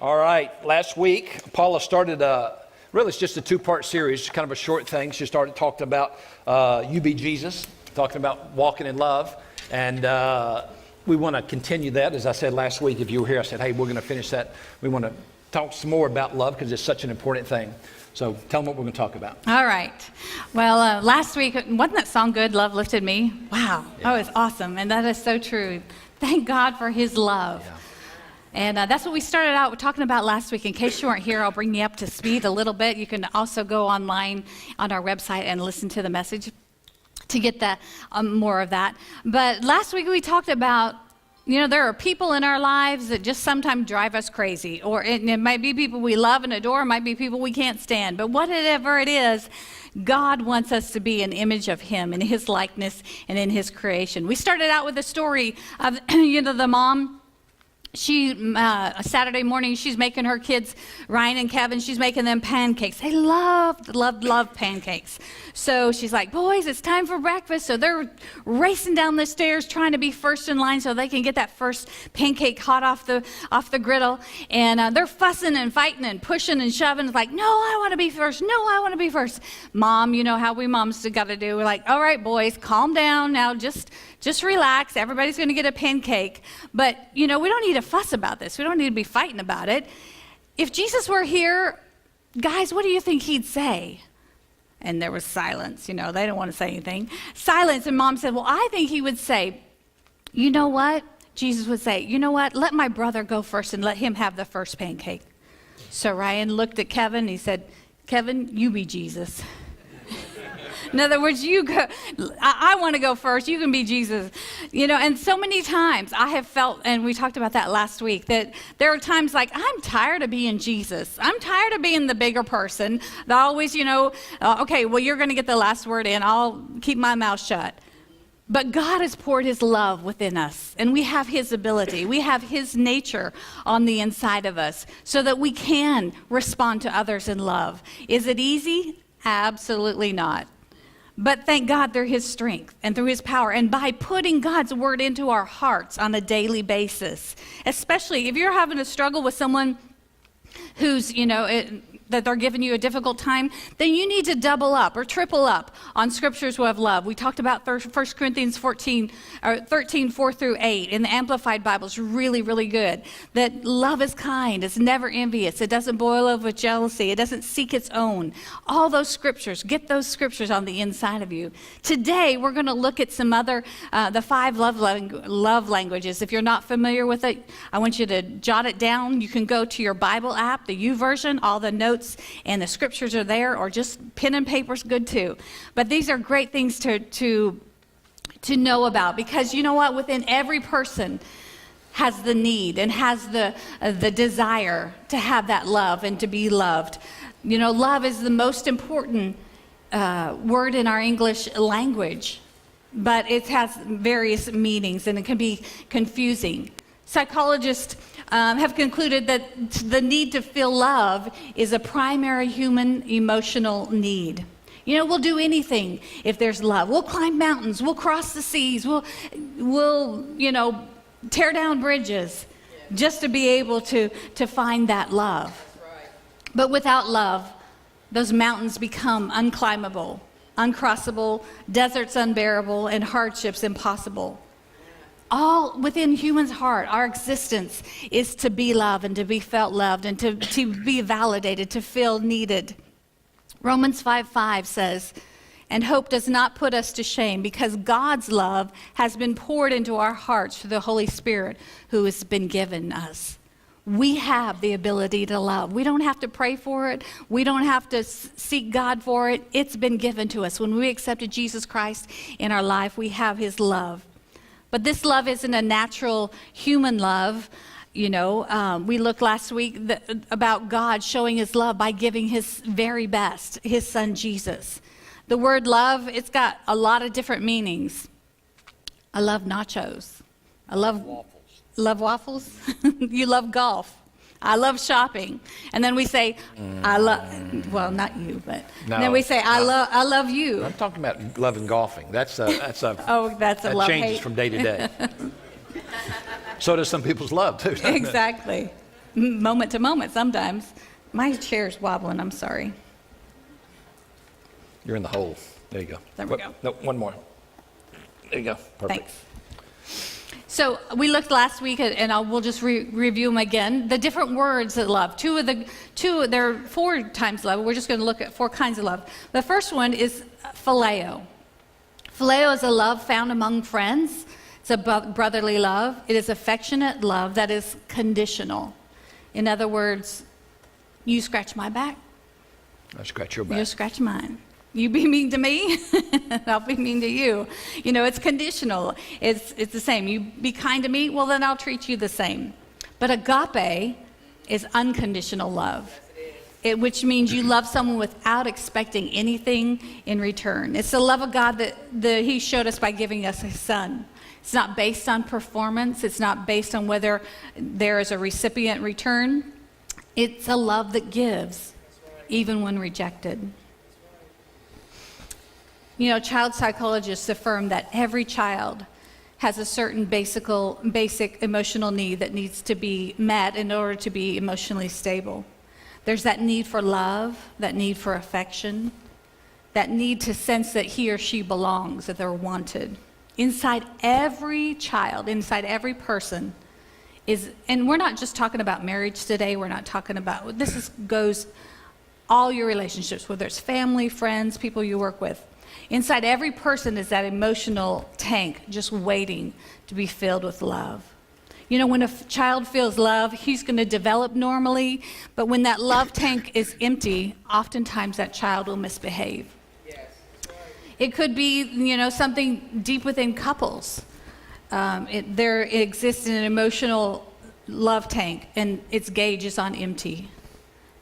All right, last week, Paula started really it's just a two-part series, kind of a short thing. She talked about You Be Jesus, talking about walking in love. And we want to continue that. As I said last week, if you were here, I said, hey, we're going to finish that. We want to talk some more about love because it's such an important thing. So tell them what we're going to talk about. All right. Well, last week, wasn't that song good, Love Lifted Me? Wow, That was awesome. And that is so true. Thank God for his love. Yeah. And that's what we started out talking about last week. In case you weren't here, I'll bring you up to speed a little bit. You can also go online on our website and listen to the message to get that more of that. But last week we talked about, there are people in our lives that just sometimes drive us crazy. Or it might be people we love and adore, it might be people we can't stand. But whatever it is, God wants us to be an image of him in his likeness and in his creation. We started out with the story of, the mom. She, Saturday morning, she's making her kids, Ryan and Kevin, she's making them pancakes. They love pancakes. So she's like, boys, it's time for breakfast. So they're racing down the stairs trying to be first in line so they can get that first pancake hot off the griddle. And they're fussing and fighting and pushing and shoving. It's like, no, I want to be first. No, I want to be first. Mom, you know how we moms got to do. We're like, all right, boys, calm down now. Just relax. Everybody's going to get a pancake. But, we don't need to fuss about this. We don't need to be fighting about it. If Jesus were here, guys, what do you think he'd say? And there was silence. They didn't want to say anything. Silence. And Mom said, well, I think he would say, you know what? Jesus would say, you know what? Let my brother go first and let him have the first pancake. So Ryan looked at Kevin. And he said, Kevin, you be Jesus. In other words, you go. I want to go first. You can be Jesus. And so many times I have felt, and we talked about that last week, that there are times like, I'm tired of being Jesus. I'm tired of being the bigger person. That always, okay, well, you're going to get the last word in. I'll keep my mouth shut. But God has poured his love within us, and we have his ability. We have his nature on the inside of us so that we can respond to others in love. Is it easy? Absolutely not. But thank God through his strength and through his power and by putting God's word into our hearts on a daily basis, especially if you're having a struggle with someone who's, that they're giving you a difficult time, then you need to double up or triple up on scriptures of love. We talked about 1 Corinthians 13, 4 through 8 in the Amplified Bible. It's really, really good. That love is kind, it's never envious, it doesn't boil over with jealousy, it doesn't seek its own. All those scriptures, get those scriptures on the inside of you. Today, we're going to look at some other, the 5 love languages. If you're not familiar with it, I want you to jot it down. You can go to your Bible app, the YouVersion, all the notes and the scriptures are there, or just pen and paper's good too. But these are great things to know about, because you know what? Within every person has the need and has the desire to have that love and to be loved. Love is the most important word in our English language, but it has various meanings and it can be confusing. Psychologists have concluded that the need to feel love is a primary human emotional need. We'll do anything if there's love. We'll climb mountains. We'll cross the seas. We'll tear down bridges just to be able to find that love. But without love, those mountains become unclimbable, uncrossable, deserts unbearable, and hardships impossible. All within humans' heart, our existence is to be loved and to be felt loved and to be validated, to feel needed. Romans 5:5 says, and hope does not put us to shame because God's love has been poured into our hearts through the Holy Spirit who has been given us. We have the ability to love. We don't have to pray for it. We don't have to seek God for it. It's been given to us. When we accepted Jesus Christ in our life, we have his love. But this love isn't a natural human love. We looked last week about God showing his love by giving his very best, his son Jesus. The word love, it's got a lot of different meanings. I love nachos. I love waffles. Love waffles? You love golf. I love shopping. And then we say, I love, well, not you, but no, then we say, I love you. I'm talking about loving golfing. That's a oh, that's a love changes hate. from day to day. So does some people's love too. Exactly. moment to moment sometimes. My chair's wobbling, I'm sorry. You're in the hole. There you go. There we go. No, one more. There you go. Perfect. Thanks. So we looked last week at, and we'll just review them again, the different words of love. There are 4 times love. We're just going to look at 4 kinds of love. The first one is phileo. Phileo is a love found among friends. It's a brotherly love. It is affectionate love that is conditional. In other words, you scratch my back, I scratch your back. you scratch mine. You be mean to me, I'll be mean to you. You know, it's conditional. It's the same. You be kind to me, well, then I'll treat you the same. But agape is unconditional love, which means you love someone without expecting anything in return. It's the love of God that he showed us by giving us his son. It's not based on performance. It's not based on whether there is a recipient return. It's a love that gives, even when rejected. You know, child psychologists affirm that every child has a certain basic emotional need that needs to be met in order to be emotionally stable. There's that need for love, that need for affection, that need to sense that he or she belongs, that they're wanted. Inside every child, inside every person is, and we're not just talking about marriage today, we're not talking about, goes all your relationships, whether it's family, friends, people you work with. Inside every person is that emotional tank just waiting to be filled with love. You know, when a child feels love, he's going to develop normally, but when that love tank is empty, oftentimes that child will misbehave. Yes. It could be, you know, something deep within couples. There exists an emotional love tank, and its gauge is on empty.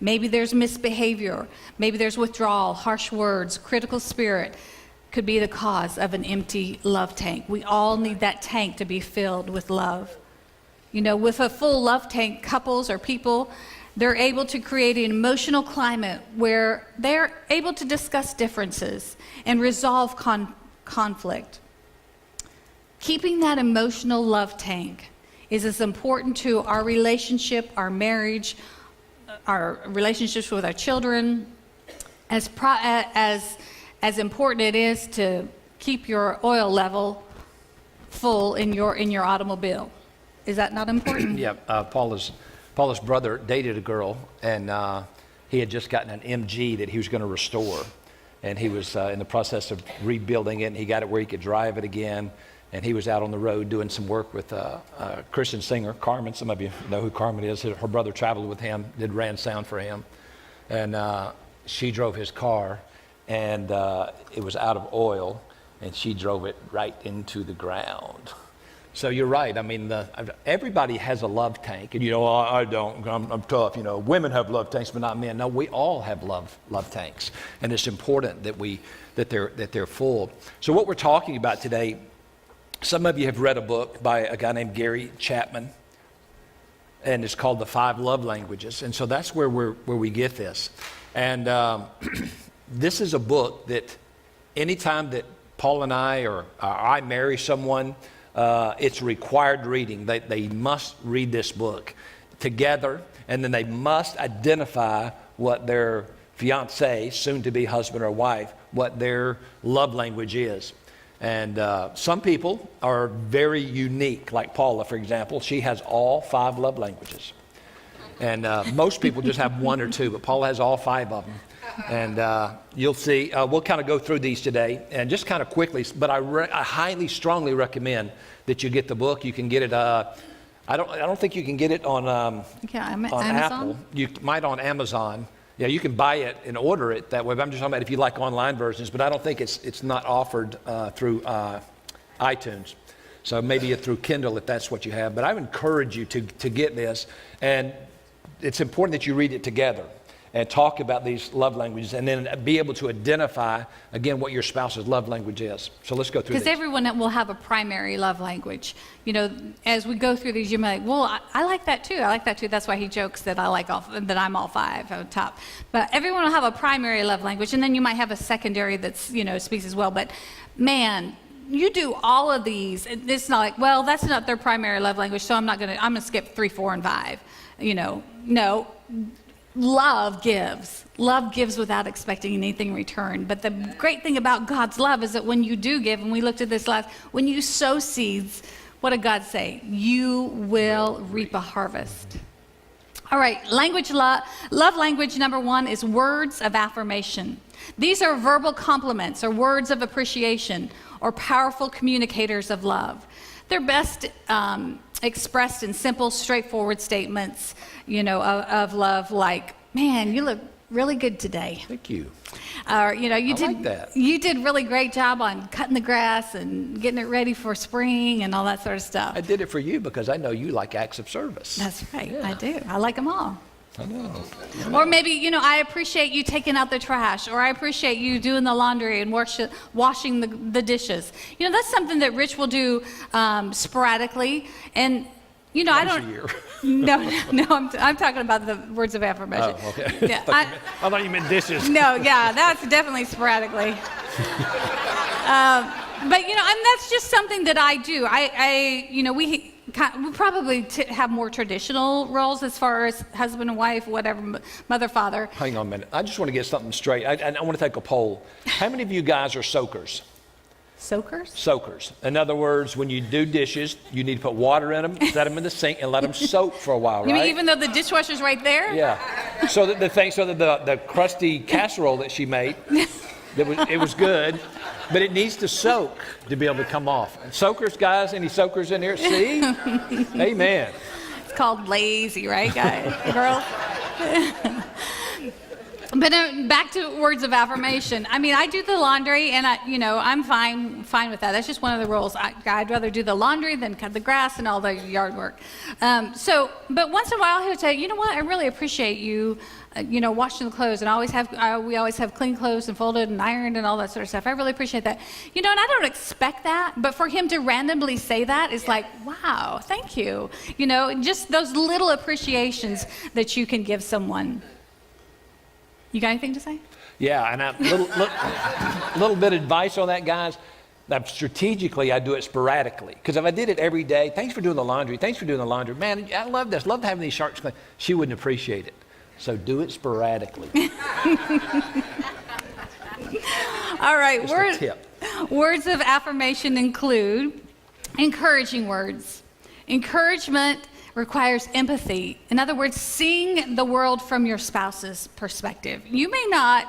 Maybe there's misbehavior. Maybe there's withdrawal, harsh words, critical spirit could be the cause of an empty love tank. We all need that tank to be filled with love. You know, with a full love tank, couples or people, they're able to create an emotional climate where they're able to discuss differences and resolve conflict. Keeping that emotional love tank is as important to our relationship, our marriage, our relationships with our children, as important it is to keep your oil level full in your automobile. Is that not important? Yeah, Paula's brother dated a girl, and he had just gotten an MG that he was going to restore, and he was in the process of rebuilding it, and he got it where he could drive it again, and he was out on the road doing some work with a Christian singer, Carmen. Some of you know who Carmen is. Her brother traveled with him, ran sound for him, and she drove his car, and it was out of oil, and she drove it right into the ground. So you're right. I mean, everybody has a love tank, and you know, I don't. I'm tough. You know, women have love tanks, but not men. No, we all have love tanks, and it's important that they're full. So what we're talking about today, some of you have read a book by a guy named Gary Chapman, and it's called The 5 Love Languages, and so that's where we get this. And this is a book that anytime that Paul and I or I marry someone, it's required reading. They must read this book together, and then they must identify what their fiancé, soon-to-be husband or wife, what their love language is. And some people are very unique, like Paula, for example. She has all 5 love languages. And most people just have 1 or 2, but Paula has all 5 of them. And you'll see, we'll kind of go through these today, and just kind of quickly, but I highly, strongly recommend that you get the book. You can get it, I don't think you can get it on Amazon? Apple. You might on Amazon. Yeah, you can buy it and order it that way, but I'm just talking about if you like online versions, but I don't think it's not offered through iTunes. So maybe through Kindle if that's what you have. But I would encourage you to get this, and it's important that you read it together and talk about these love languages, and then be able to identify, again, what your spouse's love language is. So let's go through these. Because everyone will have a primary love language. You know, as we go through these, you might, well, I like that too. I like that too. That's why he jokes that I'm all 5 on top. But everyone will have a primary love language, and then you might have a secondary that's, you know, speaks as well. But man, you do all of these, it's not like, well, that's not their primary love language, so I'm gonna skip 3, 4, and 5. No, love gives. Love gives without expecting anything in return. But the great thing about God's love is that when you do give, and we looked at this last, when you sow seeds, what did God say? You will reap a harvest. All right, love language number 1 is words of affirmation. These are verbal compliments or words of appreciation or powerful communicators of love. They're best expressed in simple, straightforward statements, of love, like, man, you look really good today. Thank you. Or, you did really great job on cutting the grass and getting it ready for spring and all that sort of stuff. I did it for you because I know you like acts of service. That's right, yeah. I do. I like them all. I know. Or maybe, I appreciate you taking out the trash, or I appreciate you doing the laundry and washing the dishes. That's something that Rich will do sporadically. And, I don't. Once a year. No, I'm talking about the words of affirmation. Oh, okay. Yeah, I thought you meant dishes. No, yeah, that's definitely sporadically. But and that's just something that I do. We probably have more traditional roles as far as husband and wife, whatever, mother, father. Hang on a minute. I just want to get something straight. I want to take a poll. How many of you guys are soakers? Soakers? Soakers. In other words, when you do dishes, you need to put water in them, set them in the sink, and let them soak for a while, right? You mean even though the dishwasher's right there? Yeah. So that the crusty casserole that she made, it was good, but it needs to soak to be able to come off. And soakers, guys, any soakers in here? See? Amen. It's called lazy, right, guys? Girls? But back to words of affirmation. I do the laundry, and I'm fine with that. That's just one of the rules. I'd rather do the laundry than cut the grass and all the yard work. But once in a while, he'll say, you know what? I really appreciate you, washing the clothes, and we always have clean clothes and folded and ironed and all that sort of stuff. I really appreciate that. And I don't expect that, but for him to randomly say that is like, wow, thank you. Just those little appreciations that you can give someone. You got anything to say? Yeah, and a little bit of advice on that, guys. Strategically, I do it sporadically. Because if I did it every day, thanks for doing the laundry, man, I love this, love having these sharks clean. She wouldn't appreciate it. So do it sporadically. All right, Just a tip. Words of affirmation include encouraging words. Encouragement requires empathy. In other words, seeing the world from your spouse's perspective. You may not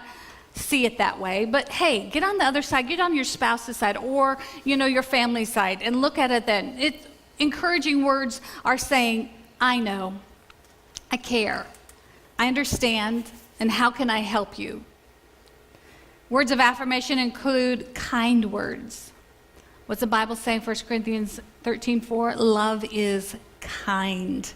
see it that way, but hey, get on the other side, get on your spouse's side, or your family's side, and look at it then. Encouraging words are saying, I know, I care, I understand, and how can I help you? Words of affirmation include kind words. What's the Bible say, 1 Corinthians 13:4? Love is kind.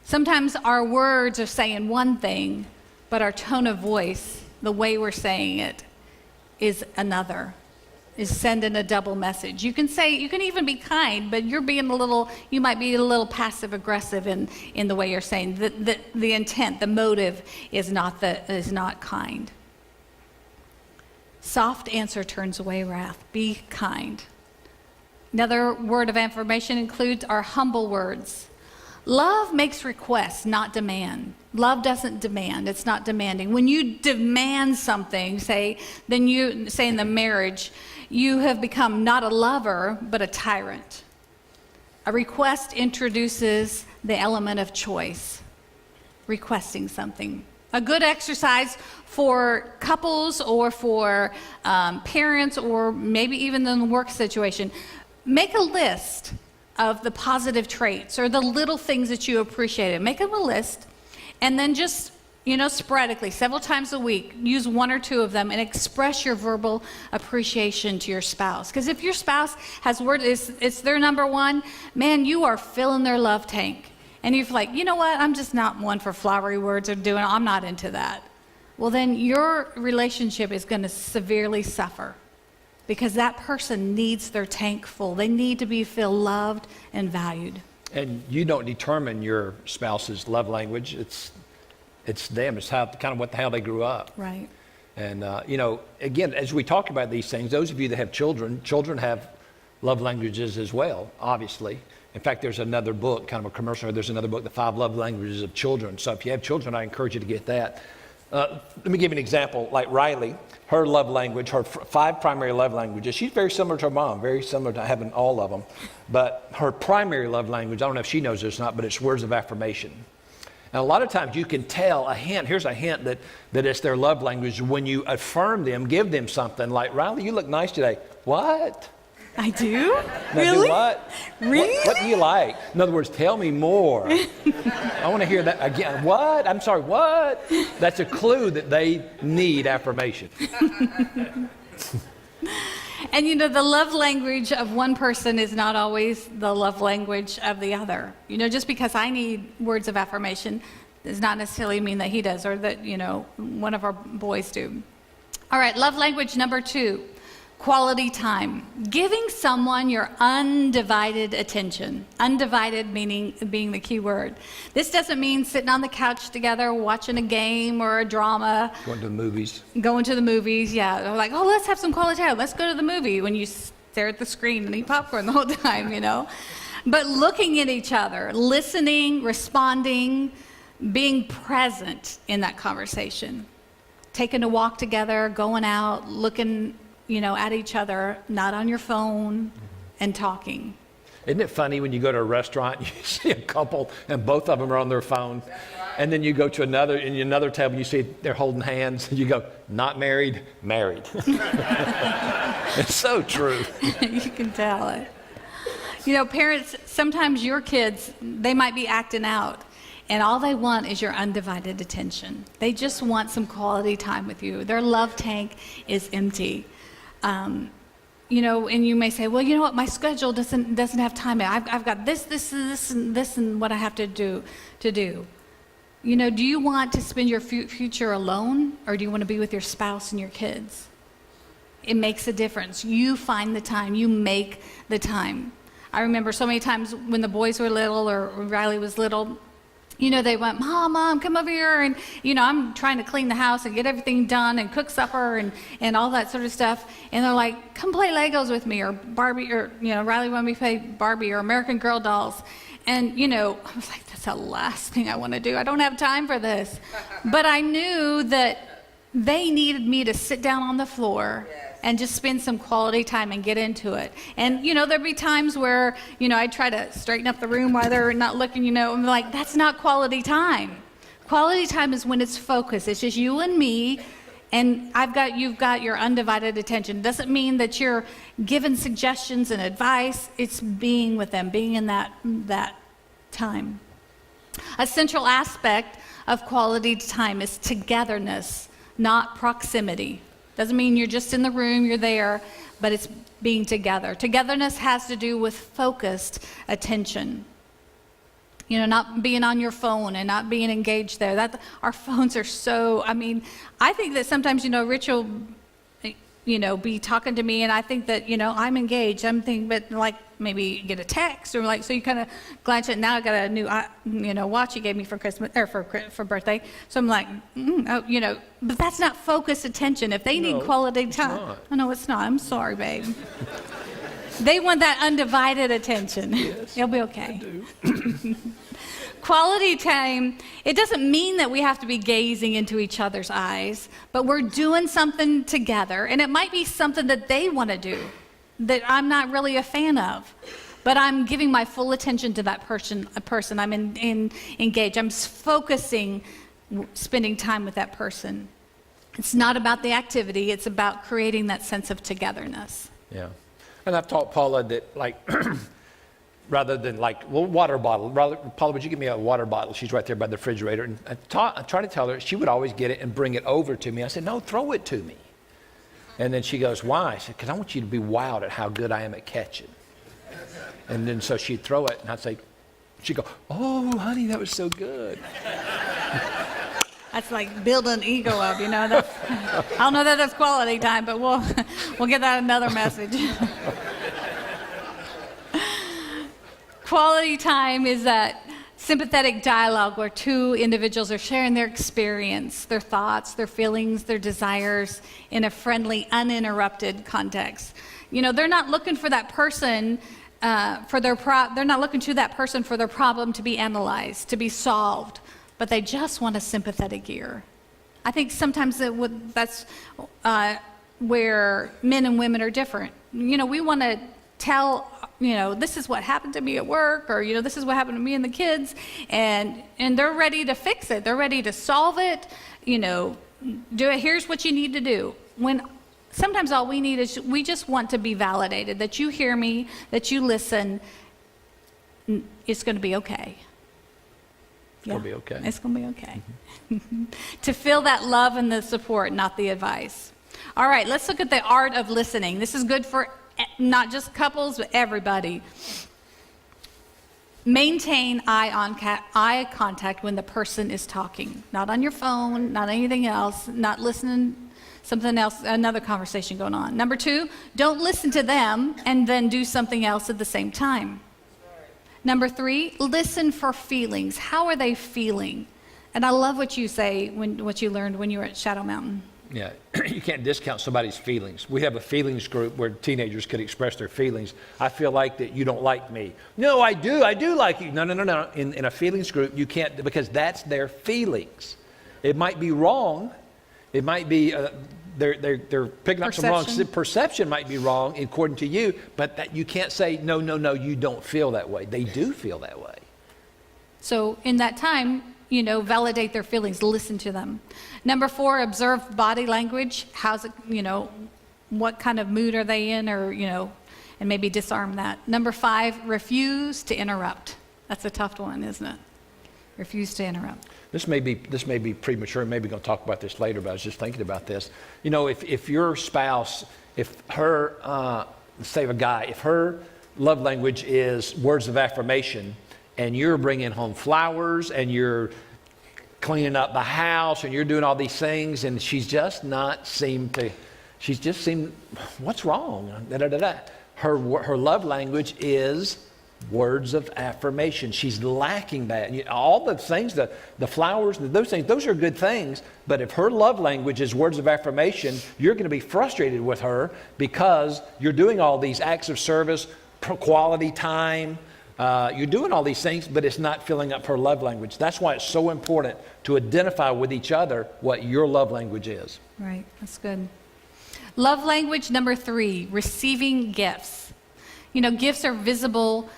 Sometimes our words are saying one thing, but our tone of voice, the way we're saying it, is another, is sending a double message. You can even be kind, but you might be a little passive aggressive in the way you're saying. The intent, the motive is not kind. Soft answer turns away wrath. Be kind. Another word of affirmation includes our humble words. Love makes requests, not demand. Love doesn't demand. It's not demanding. When you demand something, say in the marriage, you have become not a lover, but a tyrant. A request introduces the element of choice, requesting something. A good exercise for couples or for parents, or maybe even in the work situation, make a list of the positive traits or the little things that you appreciated. Make them a list, and then just, sporadically, several times a week, use one or two of them and express your verbal appreciation to your spouse. Because if your spouse has it's their number one, man, you are filling their love tank. And you're like, you know what? I'm just not one for flowery words I'm not into that. Well, then your relationship is going to severely suffer. Because that person needs their tank full. They need to feel loved and valued. And you don't determine your spouse's love language. It's them. It's how they grew up. Right. And again, as we talk about these things, those of you that have children have love languages as well, obviously. In fact, there's another book, kind of a commercial, there's another book, The 5 Love Languages of Children. So if you have children, I encourage you to get that. Let me give you an example. Like Riley, her love language, her 5 primary love languages, she's very similar to her mom, very similar to having all of them. But her primary love language, I don't know if she knows this or not, but it's words of affirmation. And a lot of times you can tell here's a hint that it's their love language when you affirm them, give them something like, Riley, you look nice today. What? I do? Now, Really? do what? Really? What do you like? In other words, tell me more. I want to hear that again. What? I'm sorry, what? That's a clue that they need affirmation. And the love language of one person is not always the love language of the other. Just because I need words of affirmation does not necessarily mean that he does or that, one of our boys do. All right, love language number 2. Quality time. Giving someone your undivided attention. Undivided meaning being the key word. This doesn't mean sitting on the couch together watching a game or a drama. Going to the movies. Going to the movies, yeah. They're like, oh, let's have some quality time. Let's go to the movie when you stare at the screen and eat popcorn the whole time, But looking at each other, listening, responding, being present in that conversation. Taking a walk together, going out, looking at each other, not on your phone, and talking. Isn't it funny when you go to a restaurant, you see a couple and both of them are on their phone, and then you go to another table, you see they're holding hands, and you go, not married, married. It's so true. You can tell it. Parents, sometimes your kids, they might be acting out, and all they want is your undivided attention. They just want some quality time with you. Their love tank is empty. And you may say, well, you know what, my schedule doesn't have time. I've got this, and what I have to do. Do you want to spend your future alone, or do you want to be with your spouse and your kids? It makes a difference. You find the time. You make the time. I remember so many times when the boys were little or Riley was little, they went, Mom, come over here. And, I'm trying to clean the house and get everything done and cook supper and all that sort of stuff. And they're like, come play Legos with me, or Barbie, or, Riley wanted me to play Barbie or American Girl dolls. And, I was like, that's the last thing I want to do. I don't have time for this. But I knew that they needed me to sit down on the floor and just spend some quality time and get into it. And, there'd be times where, I'd try to straighten up the room while they're not looking, I'm like, that's not quality time. Quality time is when it's focused. It's just you and me, and you've got your undivided attention. It doesn't mean that you're giving suggestions and advice. It's being with them, being in that time. A central aspect of quality time is togetherness, not proximity. Doesn't mean you're just in the room, you're there, but it's being together. Togetherness has to do with focused attention. Not being on your phone and not being engaged there. Our phones are so, I think that sometimes, Rich will, be talking to me, and I think that, I'm engaged. I'm thinking, but like maybe get a text, or so you kind of glance at, now I got a new, watch he gave me for Christmas, or for birthday. So I'm like, but that's not focused attention. If they need quality time. Oh, no, it's not. I'm sorry, babe. They want that undivided attention. Yes, it'll be okay. I do. Quality time, it doesn't mean that we have to be gazing into each other's eyes, but we're doing something together, and it might be something that they want to do that I'm not really a fan of, but I'm giving my full attention to that person. I'm engaged. I'm focusing, spending time with that person. It's not about the activity. It's about creating that sense of togetherness. Yeah. And I've taught Paula that, like, rather than water bottle. Paula, would you give me a water bottle? She's right there by the refrigerator. And I tried to tell her, she would always get it and bring it over to me. I said, no, throw it to me. And then she goes, why? I said, because I want you to be wowed at how good I am at catching. And then so she'd throw it, and I'd say, she'd go, oh, honey, that was so good. That's like building an ego up, I don't know that that's quality time, but we'll get that another message. Quality time is that sympathetic dialogue where two individuals are sharing their experience, their thoughts, their feelings, their desires in a friendly, uninterrupted context. They're not looking for that person they're not looking to that person for their problem to be analyzed, to be solved, but they just want a sympathetic ear. I think sometimes that's where men and women are different. We want to tell, this is what happened to me at work, or, this is what happened to me and the kids, and they're ready to fix it. They're ready to solve it, do it. Here's what you need to do. When sometimes all we need is, we just want to be validated, that you hear me, that you listen. It's going to be okay. It's going to be okay. It's going to be okay. To feel that love and the support, not the advice. All right, let's look at the art of listening. This is good for not just couples, but everybody. Maintain eye contact when the person is talking. Not on your phone, not anything else, not listening something else, another conversation going on. Number 2, don't listen to them and then do something else at the same time. Number 3, listen for feelings. How are they feeling? And I love what you say, what you learned when you were at Shadow Mountain. Yeah, you can't discount somebody's feelings. We have a feelings group where teenagers could express their feelings. I feel like that you don't like me. No, I do like you. No. In a feelings group, you can't, because that's their feelings. It might be wrong. It might be, they're picking up some wrong, perception might be wrong according to you, but that you can't say, no, you don't feel that way. They do feel that way. So in that time, validate their feelings, listen to them. Number 4, observe body language. How's it, what kind of mood are they in, or, and maybe disarm that. Number 5, refuse to interrupt. That's a tough one, isn't it? Refuse to interrupt. This may be premature. Maybe going to talk about this later, but I was just thinking about this. If your spouse, if her, say a guy, if her love language is words of affirmation, and you're bringing home flowers, and you're cleaning up the house, and you're doing all these things, and she's just seemed, what's wrong? Her love language is words of affirmation. She's lacking that. All the things, the flowers, those things, those are good things. But if her love language is words of affirmation, you're going to be frustrated with her because you're doing all these acts of service, quality time. You're doing all these things, but it's not filling up her love language. That's why it's so important to identify with each other what your love language is. Right. That's good. Love language number 3, receiving gifts. Gifts are visible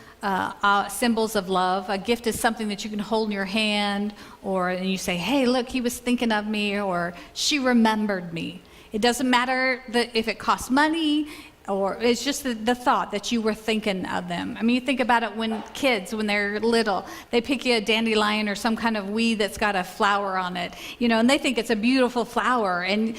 symbols of love. A gift is something that you can hold in your hand, and you say, hey, look, he was thinking of me, or she remembered me. It doesn't matter if it costs money, or it's just the thought that you were thinking of them. I mean, you think about it when they're little, they pick you a dandelion or some kind of weed that's got a flower on it, and they think it's a beautiful flower, and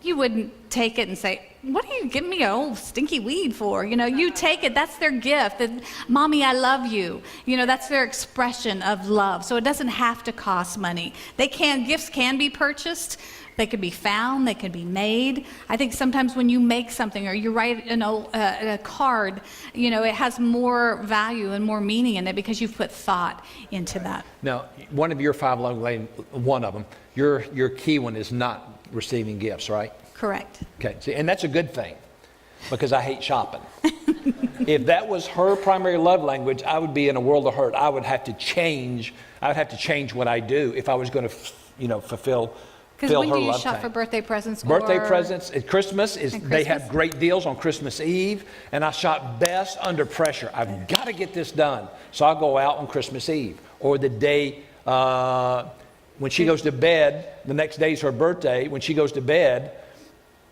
you wouldn't take it and say, what are you giving me an old stinky weed for? You take it, that's their gift. Mommy, I love you. That's their expression of love. So it doesn't have to cost money. Gifts can be purchased. They can be found, they can be made. I think sometimes when you make something or you write a card, it has more value and more meaning in it because you've put thought into that. Now, one of your 5 love languages, one of them, your key one is not receiving gifts, right? Correct. Okay, see, and that's a good thing because I hate shopping. If that was her primary love language, I would be in a world of hurt. I would have to change what I do if I was going to, fulfill. Because when do you shop for birthday presents? Birthday presents at Christmas they have great deals on Christmas Eve, and I shop best under pressure. I've got to get this done, so I'll go out on Christmas Eve or the day when she goes to bed. The next day is her birthday. When she goes to bed,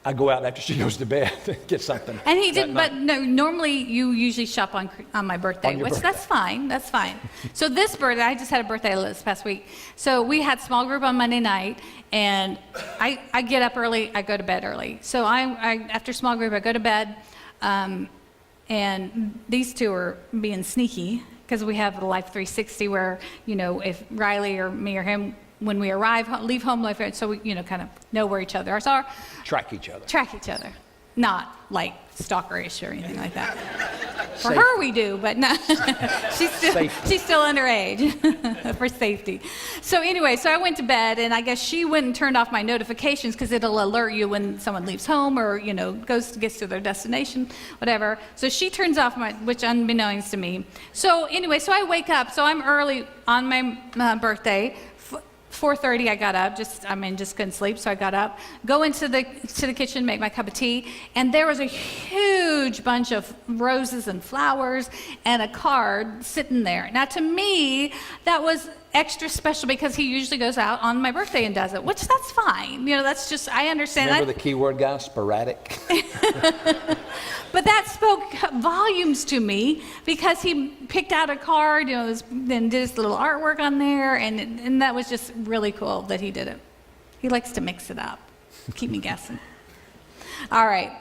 I go out after she goes to bed and get something. And he did, but no. Normally, you usually shop on my birthday, that's fine. That's fine. So this birthday, I just had a birthday this past week. So we had small group on Monday night, and I get up early. I go to bed early. So I after small group, I go to bed, and these two are being sneaky because we have the Life 360 where if Riley or me or him, when we leave home, so we, kind of know where each other are. So track each other. Not like stalkerish or anything like that. For her we do, but no. she's still underage for safety. So anyway, so I went to bed, and I guess she went and turned off my notifications because it'll alert you when someone leaves home or, gets to their destination, whatever. So she turns off which unbeknownst to me. So anyway, so I wake up. So I'm early on my birthday. 4:30 I got up, just couldn't sleep, so I got up, go into the kitchen, make my cup of tea, and there was a huge bunch of roses and flowers and a card sitting there. Now to me, that was extra special because he usually goes out on my birthday and does it, which that's fine. That's just, I understand. Remember the keyword guy, sporadic? But that spoke volumes to me because he picked out a card, then did his little artwork on there, and that was just really cool that he did it. He likes to mix it up, keep me guessing. All right.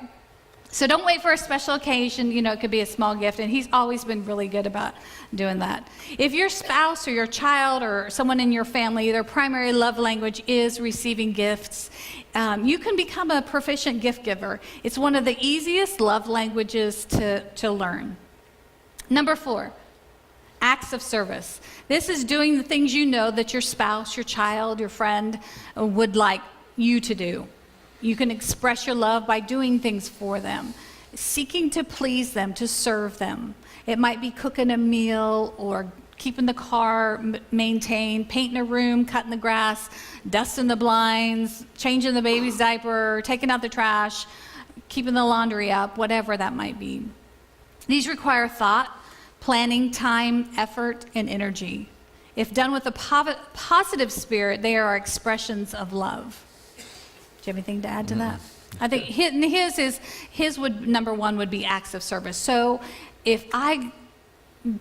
So don't wait for a special occasion. It could be a small gift, and he's always been really good about doing that. If your spouse or your child or someone in your family, their primary love language is receiving gifts, you can become a proficient gift giver. It's one of the easiest love languages to learn. Number 4, acts of service. This is doing the things that your spouse, your child, your friend would like you to do. You can express your love by doing things for them, seeking to please them, to serve them. It might be cooking a meal or keeping the car maintained, painting a room, cutting the grass, dusting the blinds, changing the baby's diaper, taking out the trash, keeping the laundry up, whatever that might be. These require thought, planning, time, effort, and energy. If done with a positive spirit, they are expressions of love. Do you have anything to add to that? I think his number 1 would be acts of service. So if I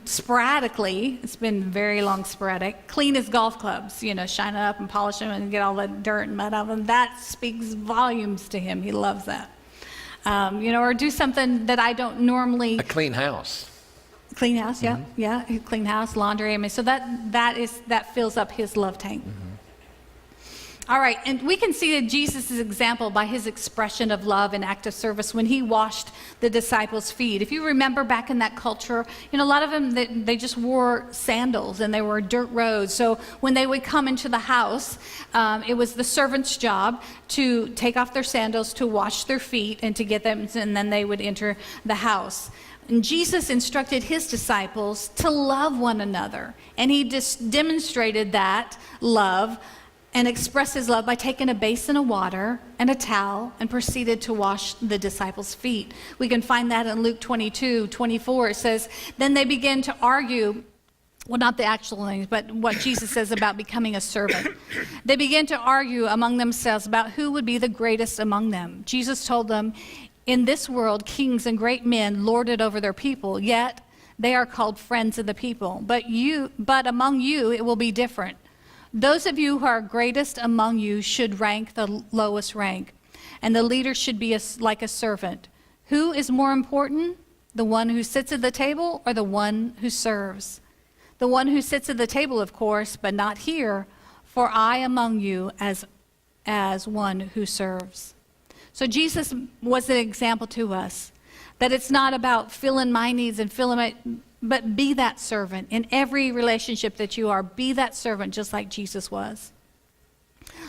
sporadically, it's been very long sporadic, clean his golf clubs, shine it up and polish them and get all the dirt and mud out of them, that speaks volumes to him. He loves that. Or do something that I don't normally. A clean house. Clean house, yeah, yeah. Clean house, laundry. So that fills up his love tank. All right, and we can see Jesus' example by his expression of love and act of service when he washed the disciples' feet. If you remember back in that culture, a lot of them, they just wore sandals and they were dirt roads. So when they would come into the house, it was the servant's job to take off their sandals, to wash their feet, and to get them, and then they would enter the house. And Jesus instructed his disciples to love one another, and he just demonstrated that love and expressed his love by taking a basin of water and a towel and proceeded to wash the disciples' feet. We can find that in Luke 22:24. It says, then they began to argue, well, not the actual things, but what Jesus says about becoming a servant. They began to argue among themselves about who would be the greatest among them. Jesus told them, in this world, kings and great men lord it over their people, yet they are called friends of the people. But among you, it will be different. Those of you who are greatest among you should rank the lowest rank, and the leader should be like a servant. Who is more important, the one who sits at the table or the one who serves? The one who sits at the table, of course, but not here, for I among you as one who serves. So Jesus was an example to us that it's not about filling my needs and filling my, but be that servant. In every relationship that you are, be that servant just like Jesus was.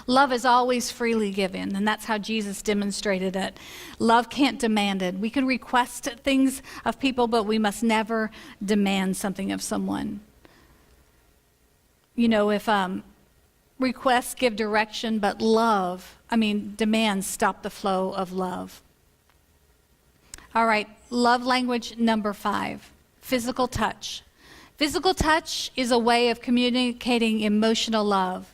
Love is always freely given, and that's how Jesus demonstrated it. Love can't demand it. We can request things of people, but we must never demand something of someone. If requests give direction, but demands stop the flow of love. All right, love language number 5, physical touch. Physical touch is a way of communicating emotional love.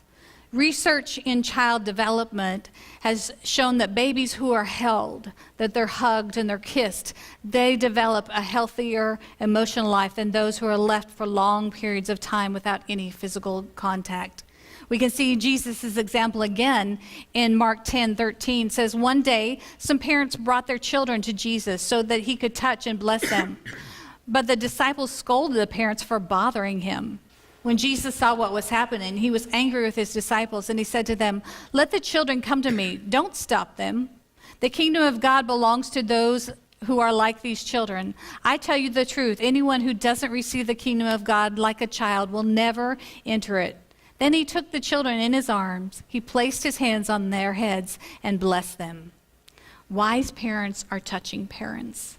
Research in child development has shown that babies who are held, that they're hugged and they're kissed, they develop a healthier emotional life than those who are left for long periods of time without any physical contact. We can see Jesus' example again in Mark 10:13. It says, one day, some parents brought their children to Jesus so that he could touch and bless them. But the disciples scolded the parents for bothering him. When Jesus saw what was happening, he was angry with his disciples, and he said to them, let the children come to me. Don't stop them. The kingdom of God belongs to those who are like these children. I tell you the truth, anyone who doesn't receive the kingdom of God like a child will never enter it. Then he took the children in his arms. He placed his hands on their heads and blessed them. Wise parents are touching parents.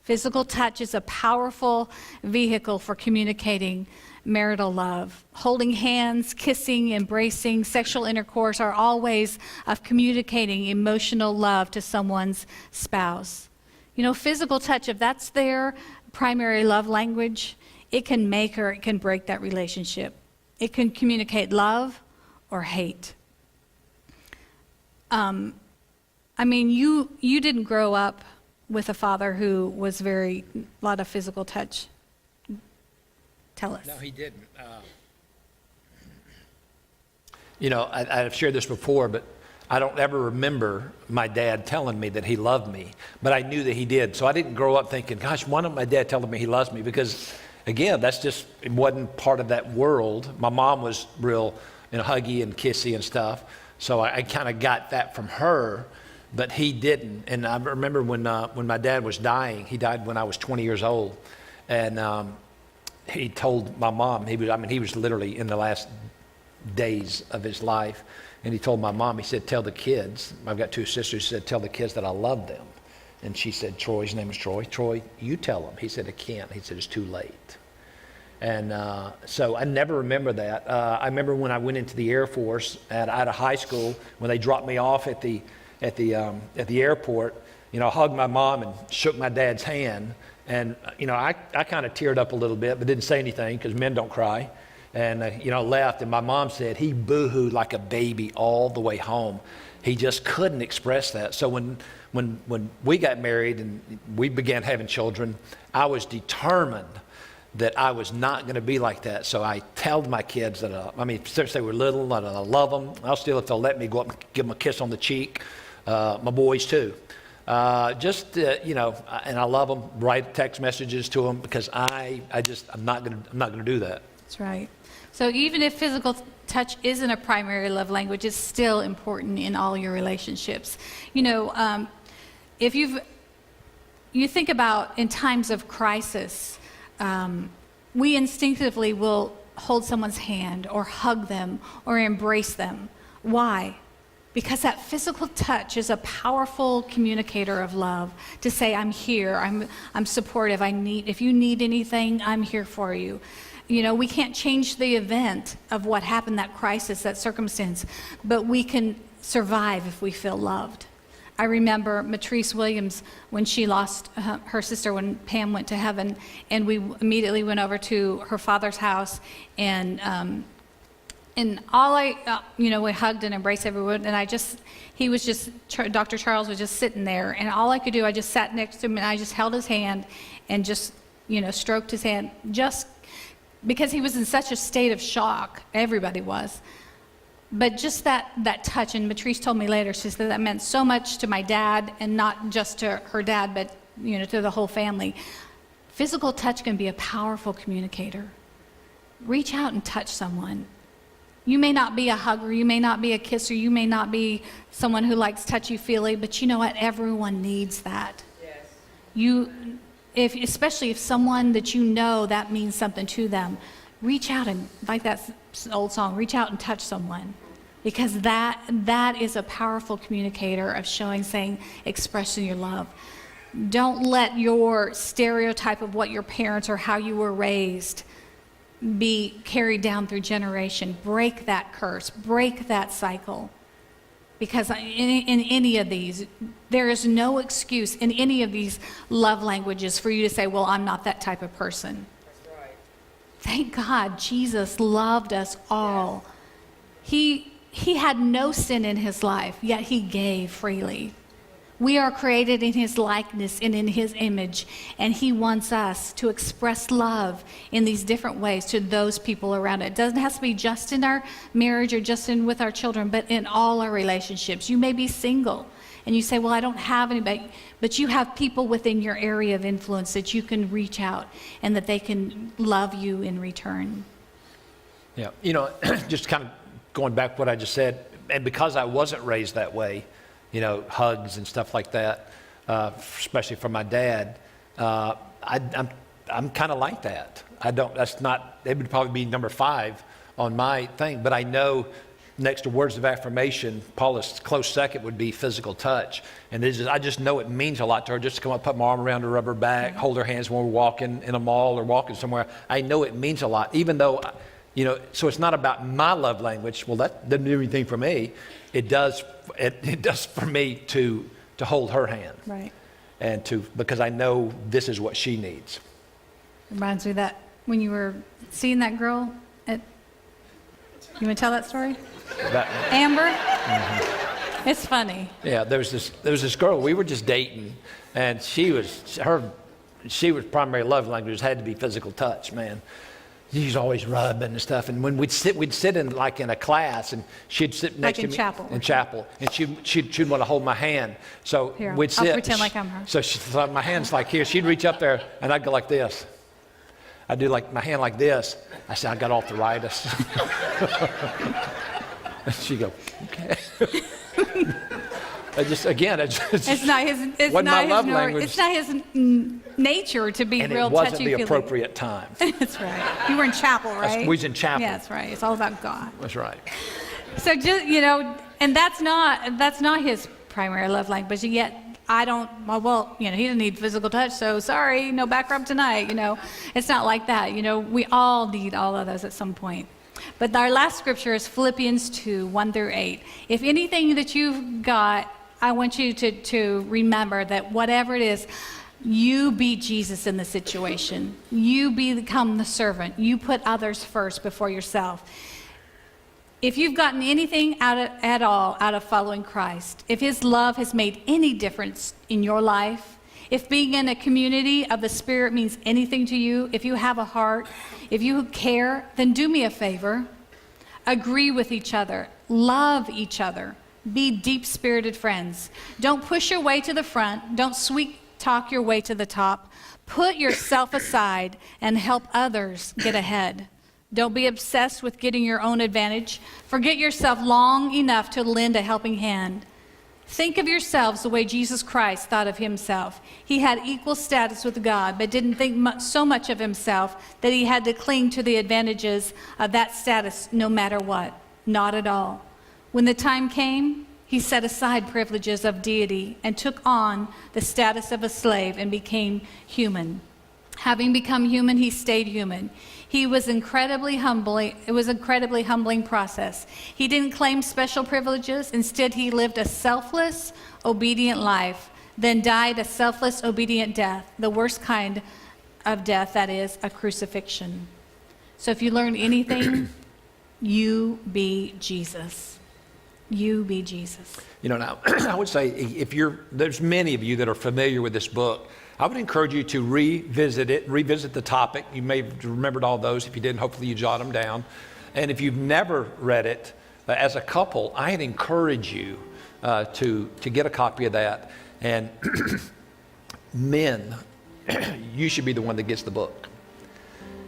Physical touch is a powerful vehicle for communicating marital love. Holding hands, kissing, embracing, sexual intercourse are all ways of communicating emotional love to someone's spouse. You know, physical touch, if that's their primary love language, it can make or it can break that relationship. It can communicate love or hate. I mean, you didn't grow up with a father who was a lot of physical touch. Tell us. No, he didn't. You know, I've shared this before, but I don't ever remember my dad telling me that he loved me, but I knew that he did. So I didn't grow up thinking, gosh, why don't my dad telling me he loves me? Because, again, it wasn't part of that world. My mom was real, huggy and kissy and stuff. So I kind of got that from her, but he didn't. And I remember when my dad was dying, he died when I was 20 years old. And he told my mom, he was literally in the last days of his life. And he told my mom, he said, tell the kids, I've got two sisters, he said, tell the kids that I love them. And she said, his name was Troy. Troy, you tell them. He said, I can't. He said, it's too late. And so I never remember that. I remember when I went into the Air Force out of high school, when they dropped me off at the airport, I hugged my mom and shook my dad's hand. And, I kind of teared up a little bit, but didn't say anything because men don't cry. And, left. And my mom said he boo-hooed like a baby all the way home. He just couldn't express that. So when we got married and we began having children, I was determined that I was not going to be like that. So I told my kids that, since they were little, that I love them. I'll still, if they'll let me, go up and give them a kiss on the cheek. My boys too. And I love them. Write text messages to them because I'm not going to do that. That's right. So even if physical touch isn't a primary love language, it's still important in all your relationships. If you think about in times of crisis, we instinctively will hold someone's hand or hug them or embrace them. Why? Because that physical touch is a powerful communicator of love. To say, I'm here, I'm supportive, if you need anything, I'm here for you. We can't change the event of what happened, that crisis, that circumstance, but we can survive if we feel loved. I remember Matrice Williams when she lost her sister when Pam went to heaven, and we immediately went over to her father's house, and we hugged and embraced everyone, and Dr. Charles was just sitting there, and all I could do, I just sat next to him, and I just held his hand and just, stroked his hand, just because he was in such a state of shock. Everybody was. But just that touch, and Matrice told me later, she said that meant so much to my dad, and not just to her dad, but to the whole family. Physical touch can be a powerful communicator. Reach out and touch someone. You may not be a hugger, you may not be a kisser, you may not be someone who likes touchy-feely, but you know what? Everyone needs that. Yes. Especially if someone that that means something to them, reach out and, like that old song, reach out and touch someone. Because that is a powerful communicator of expressing your love. Don't let your stereotype of what your parents or how you were raised be carried down through generation. Break that curse, break that cycle. Because in any of these, there is no excuse in any of these love languages for you to say, well, I'm not that type of person. That's right. Thank God Jesus loved us all. He had no sin in his life, yet he gave freely. We are created in his likeness and in his image, and he wants us to express love in these different ways to those people around it. It doesn't have to be just in our marriage or just with our children, but in all our relationships. You may be single, and you say, well, I don't have anybody, but you have people within your area of influence that you can reach out and that they can love you in return. Yeah, just kind of going back to what I just said, and because I wasn't raised that way, hugs and stuff like that. especially from my dad. I'm kind of like that. It would probably be number 5 on my thing, but I know next to words of affirmation, Paula's close second would be physical touch. And I just know it means a lot to her just to come up, put my arm around her, rub her back, hold her hands when we're walking in a mall or walking somewhere. I know it means a lot, even though, so it's not about my love language. Well, that doesn't do anything for me. It does for me to hold her hand. Right. And because I know this is what she needs. Reminds me of that when you were seeing that girl you want to tell that story? Amber? Mm-hmm. It's funny. Yeah, there was this girl, we were just dating, and she was primary love language had to be physical touch, man. She's always rubbing and stuff, and when we'd sit in a class, and she'd sit next to me in chapel, and she'd want to hold my hand. So here, we'd sit. I'll pretend like I'm her. So she thought my hand's like here. She'd reach up there, and I'd go like this. I'd do like my hand like this. I said, I got arthritis. And she'd go, okay. It's not his nature to be and real touchy-feely. it wasn't the appropriate time. That's right. You were in chapel, right? We was in chapel. Yeah, that's right. It's all about God. That's right. So just, and that's not his primary love language, but yet he doesn't need physical touch, so sorry, no back rub tonight, It's not like that, we all need all of those at some point. But our last scripture is Philippians 2, 1-8. If anything that you've got, I want you to remember that whatever it is, you be Jesus in the situation. You become the servant. You put others first before yourself. If you've gotten anything at all out of following Christ, if his love has made any difference in your life, if being in a community of the Spirit means anything to you, if you have a heart, if you care, then do me a favor. Agree with each other. Love each other. Be deep-spirited friends. Don't push your way to the front. Don't sweet talk your way to the top. Put yourself aside and help others get ahead. Don't be obsessed with getting your own advantage. Forget yourself long enough to lend a helping hand. Think of yourselves the way Jesus Christ thought of himself. He had equal status with God, but didn't think so much of himself that he had to cling to the advantages of that status no matter what. Not at all. When the time came, he set aside privileges of deity and took on the status of a slave and became human. Having become human, he stayed human. It was an incredibly humbling process. He didn't claim special privileges. Instead, he lived a selfless, obedient life, then died a selfless, obedient death, the worst kind of death, that is, a crucifixion. So if you learn anything, you be Jesus. You be Jesus. Now, I would say there's many of you that are familiar with this book. I would encourage you to revisit the topic. You may have remembered all those. If you didn't, hopefully you jot them down. And if you've never read it, as a couple, I'd encourage you to get a copy of that. And men, you should be the one that gets the book.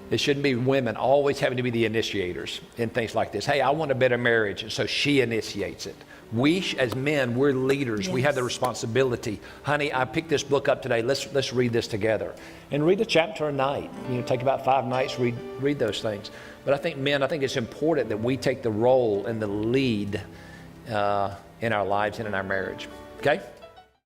It shouldn't be women always having to be the initiators in things like this. Hey, I want a better marriage, and so she initiates it. We, as men, we're leaders. Yes. We have the responsibility. Honey, I picked this book up today. Let's read this together. And read a chapter a night. Take about 5 nights, read those things. But I think it's important that we take the role and the lead in our lives and in our marriage. Okay?